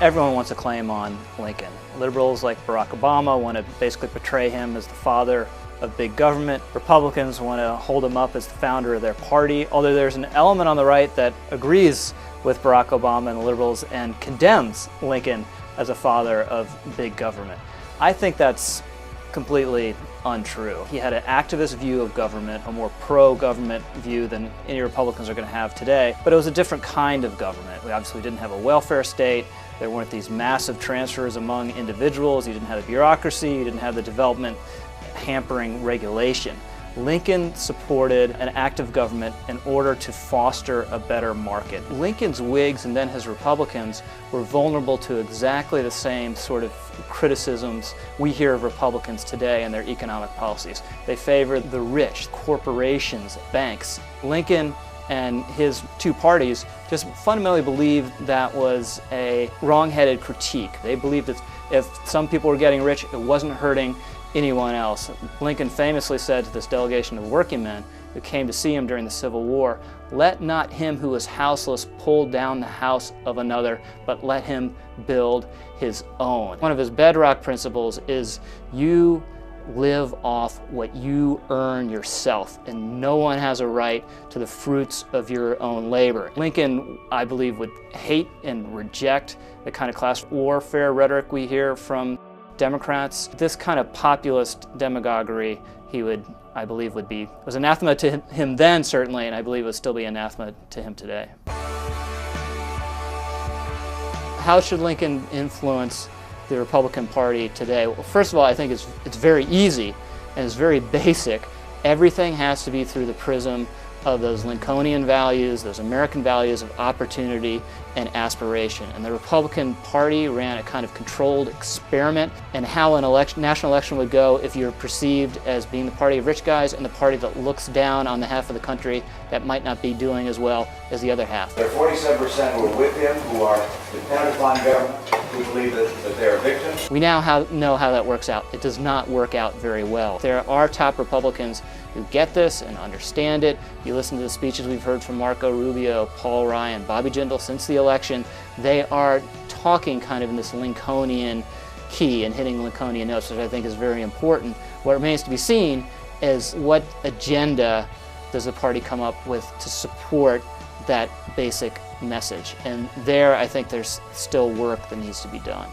Everyone wants a claim on Lincoln. Liberals like Barack Obama want to basically portray him as the father of big government. Republicans want to hold him up as the founder of their party, although there's an element on the right that agrees with Barack Obama and the liberals and condemns Lincoln as a father of big government. I think that's completely untrue. He had an activist view of government, a more pro-government view than any Republicans are going to have today, but it was a different kind of government. We obviously didn't have a welfare state. There weren't these massive transfers among individuals. You didn't have the bureaucracy. You didn't have the development hampering regulation. Lincoln supported an active government in order to foster a better market. Lincoln's Whigs and then his Republicans were vulnerable to exactly the same sort of criticisms we hear of Republicans today and their economic policies. They favored the rich, corporations, banks. Lincoln and his two parties just fundamentally believed that was a wrong-headed critique. They believed that if some people were getting rich, it wasn't hurting anyone else. Lincoln famously said to this delegation of working men who came to see him during the Civil War, "Let not him who is houseless pull down the house of another, but let him build his own." One of his bedrock principles is you live off what you earn yourself, and no one has a right to the fruits of your own labor. Lincoln, I believe, would hate and reject the kind of class warfare rhetoric we hear from Democrats. This kind of populist demagoguery, I believe, was anathema to him then, certainly, and I believe would still be anathema to him today. How should Lincoln influence the Republican Party today? Well, first of all, I think it's very easy and it's very basic. Everything has to be through the prism of those Lincolnian values, those American values of opportunity and aspiration. And the Republican Party ran a kind of controlled experiment in how an national election would go if you're perceived as being the party of rich guys and the party that looks down on the half of the country that might not be doing as well as the other half. There are 47% who are with him, who are dependent upon government, who believe that they're victims. We now know how that works out. It does not work out very well. There are top Republicans who get this and understand it. You listen to the speeches we've heard from Marco Rubio, Paul Ryan, Bobby Jindal since the election. They are talking kind of in this Lincolnian key and hitting Lincolnian notes, which I think is very important. What remains to be seen is what agenda does the party come up with to support that basic message. And there, I think there's still work that needs to be done.